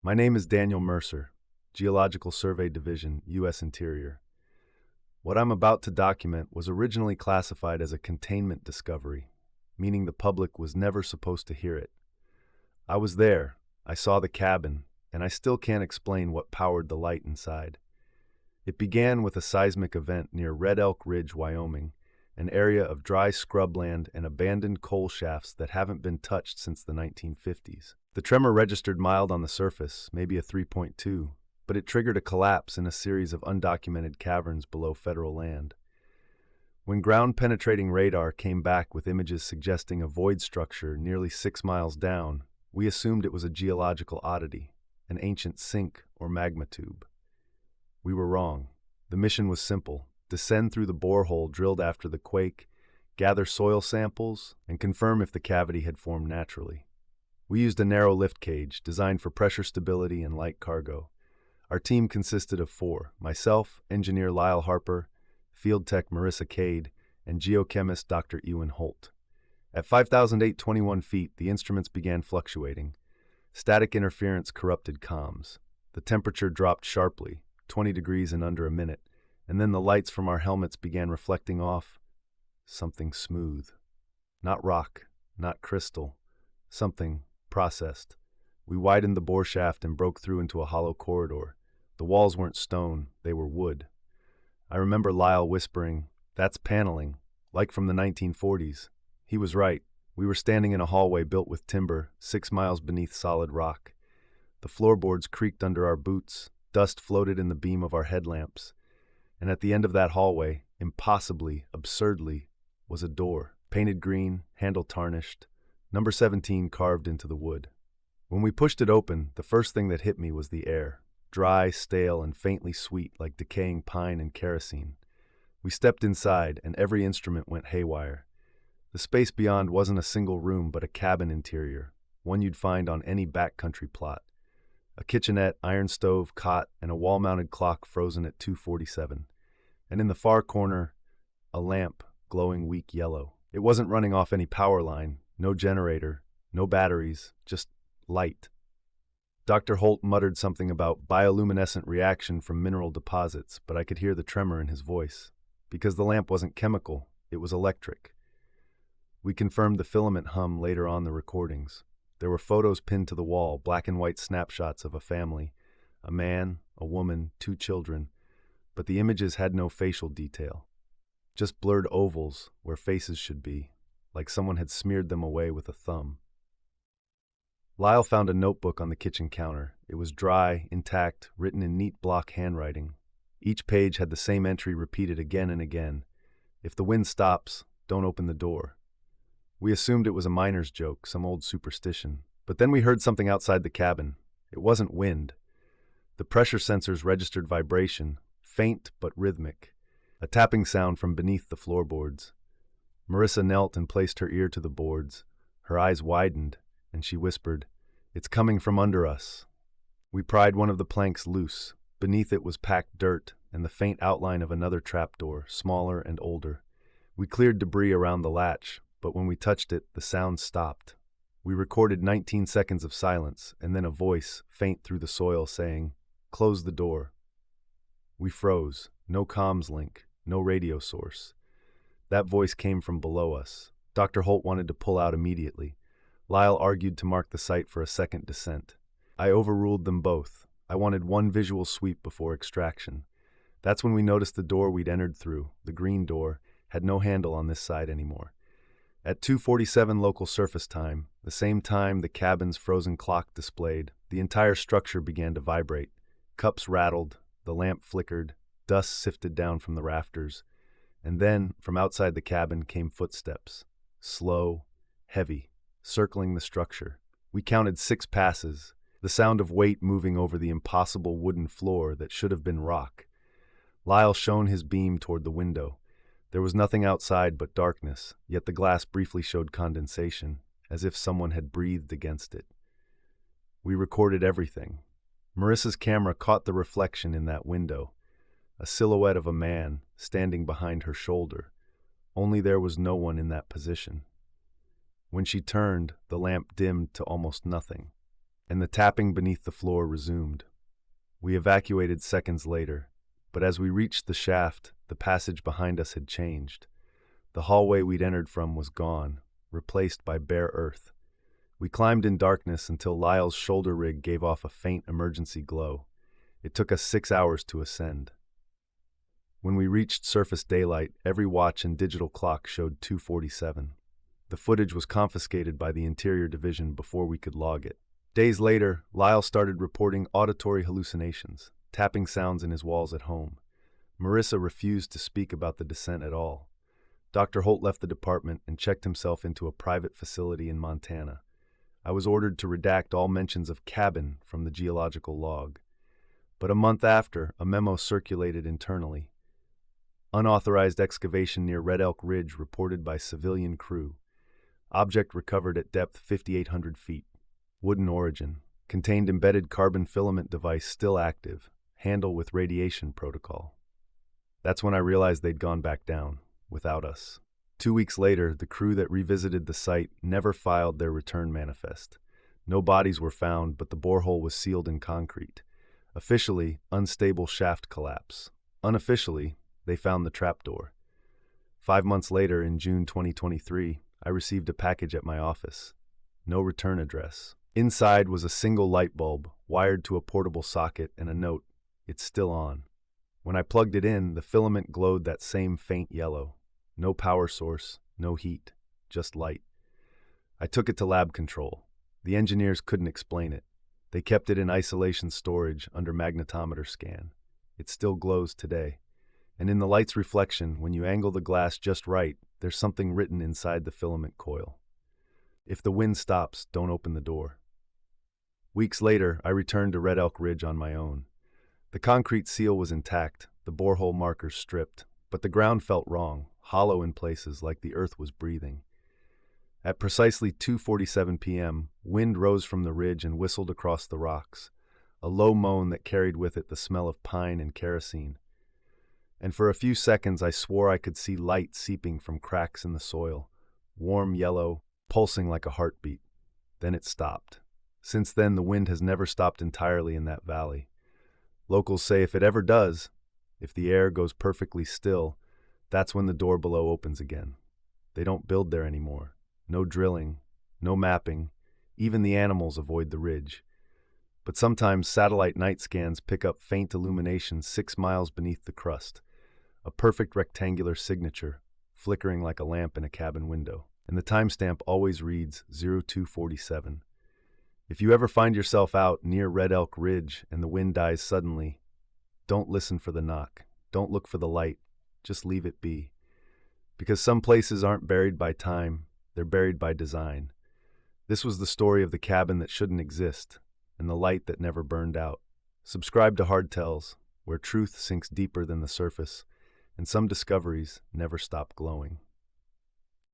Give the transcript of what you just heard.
My name is Daniel Mercer, Geological Survey Division, U.S. Interior. What I'm about to document was originally classified as a containment discovery, meaning the public was never supposed to hear it. I was there, I saw the cabin, and I still can't explain what powered the light inside. It began with a seismic event near Red Elk Ridge, Wyoming, an area of dry scrubland and abandoned coal shafts that haven't been touched since the 1950s. The tremor registered mild on the surface, maybe a 3.2, but it triggered a collapse in a series of undocumented caverns below federal land. When ground-penetrating radar came back with images suggesting a void structure nearly 6 miles down, we assumed it was a geological oddity, an ancient sink or magma tube. We were wrong. The mission was simple: descend through the borehole drilled after the quake, gather soil samples, and confirm if the cavity had formed naturally. We used a narrow lift cage designed for pressure stability and light cargo. Our team consisted of 4: myself, engineer Lyle Harper, field tech Marissa Cade, and geochemist Dr. Ewan Holt. At 5,821 feet, the instruments began fluctuating. Static interference corrupted comms. The temperature dropped sharply, 20 degrees in under a minute, and then the lights from our helmets began reflecting off something smooth. Not rock, not crystal, something processed. We widened the bore shaft and broke through into a hollow corridor. The walls weren't stone, they were wood. I remember Lyle whispering, "That's paneling, like from the 1940s. He was right. We were standing in a hallway built with timber, 6 miles beneath solid rock. The floorboards creaked under our boots, dust floated in the beam of our headlamps. And at the end of that hallway, impossibly, absurdly, was a door, painted green, handle tarnished, number 17 carved into the wood. When we pushed it open, the first thing that hit me was the air, dry, stale, and faintly sweet like decaying pine and kerosene. We stepped inside, and every instrument went haywire. The space beyond wasn't a single room, but a cabin interior, one you'd find on any backcountry plot. A kitchenette, iron stove, cot, and a wall-mounted clock frozen at 2:47. And in the far corner, a lamp, glowing weak yellow. It wasn't running off any power line, no generator, no batteries, just light. Dr. Holt muttered something about bioluminescent reaction from mineral deposits, but I could hear the tremor in his voice. Because the lamp wasn't chemical, it was electric. We confirmed the filament hum later on the recordings. There were photos pinned to the wall, black and white snapshots of a family, a man, a woman, 2 children, but the images had no facial detail. Just blurred ovals where faces should be, like someone had smeared them away with a thumb. Lyle found a notebook on the kitchen counter. It was dry, intact, written in neat block handwriting. Each page had the same entry repeated again and again. If the wind stops, don't open the door. We assumed it was a miner's joke, some old superstition. But then we heard something outside the cabin. It wasn't wind. The pressure sensors registered vibration, faint but rhythmic, a tapping sound from beneath the floorboards. Marissa knelt and placed her ear to the boards. Her eyes widened, and she whispered, "It's coming from under us." We pried one of the planks loose. Beneath it was packed dirt and the faint outline of another trapdoor, smaller and older. We cleared debris around the latch, but when we touched it, the sound stopped. We recorded 19 seconds of silence, and then a voice, faint through the soil, saying, "Close the door." We froze. No comms link, no radio source. That voice came from below us. Dr. Holt wanted to pull out immediately. Lyle argued to mark the site for a second descent. I overruled them both. I wanted one visual sweep before extraction. That's when we noticed the door we'd entered through, the green door, had no handle on this side anymore. At 2:47 local surface time, the same time the cabin's frozen clock displayed, the entire structure began to vibrate. Cups rattled, the lamp flickered, dust sifted down from the rafters, and then, from outside the cabin, came footsteps. Slow, heavy, circling the structure. We counted 6 passes, the sound of weight moving over the impossible wooden floor that should have been rock. Lyle shone his beam toward the window. There was nothing outside but darkness, yet the glass briefly showed condensation, as if someone had breathed against it. We recorded everything. Marissa's camera caught the reflection in that window, a silhouette of a man standing behind her shoulder, only there was no one in that position. When she turned, the lamp dimmed to almost nothing. and the tapping beneath the floor resumed. We evacuated seconds later, but as we reached the shaft, the passage behind us had changed. The hallway we'd entered from was gone, replaced by bare earth. We climbed in darkness until Lyle's shoulder rig gave off a faint emergency glow. It took us 6 hours to ascend. When we reached surface daylight, every watch and digital clock showed 2:47. The footage was confiscated by the Interior Division before we could log it. Days later, Lyle started reporting auditory hallucinations, tapping sounds in his walls at home. Marissa refused to speak about the descent at all. Dr. Holt left the department and checked himself into a private facility in Montana. I was ordered to redact all mentions of cabin from the geological log. But a month after, a memo circulated internally. Unauthorized excavation near Red Elk Ridge reported by civilian crew. Object recovered at depth 5,800 feet. Wooden origin. Contained embedded carbon filament device still active. Handle with radiation protocol. That's when I realized they'd gone back down, without us. 2 weeks later, the crew that revisited the site never filed their return manifest. No bodies were found, but the borehole was sealed in concrete. Officially, unstable shaft collapse. Unofficially, they found the trapdoor. 5 months later, in June 2023, I received a package at my office. No return address. Inside was a single light bulb, wired to a portable socket, and a note, "It's still on." When I plugged it in, the filament glowed that same faint yellow. No power source, no heat, just light. I took it to lab control. The engineers couldn't explain it. They kept it in isolation storage under magnetometer scan. It still glows today. And in the light's reflection, when you angle the glass just right, there's something written inside the filament coil. If the wind stops, don't open the door. Weeks later, I returned to Red Elk Ridge on my own. The concrete seal was intact, the borehole markers stripped, but the ground felt wrong, hollow in places like the earth was breathing. At precisely 2:47 p.m., wind rose from the ridge and whistled across the rocks, a low moan that carried with it the smell of pine and kerosene. And for a few seconds I swore I could see light seeping from cracks in the soil, warm yellow, pulsing like a heartbeat. Then it stopped. Since then, the wind has never stopped entirely in that valley. Locals say if it ever does, if the air goes perfectly still, that's when the door below opens again. They don't build there anymore. No drilling, no mapping. Even the animals avoid the ridge. But sometimes satellite night scans pick up faint illumination 6 miles beneath the crust. A perfect rectangular signature, flickering like a lamp in a cabin window. And the timestamp always reads 0247. If you ever find yourself out near Red Elk Ridge and the wind dies suddenly, don't listen for the knock. Don't look for the light. Just leave it be. Because some places aren't buried by time, they're buried by design. This was the story of the cabin that shouldn't exist, and the light that never burned out. Subscribe to Hard Tells, where truth sinks deeper than the surface, and some discoveries never stop glowing.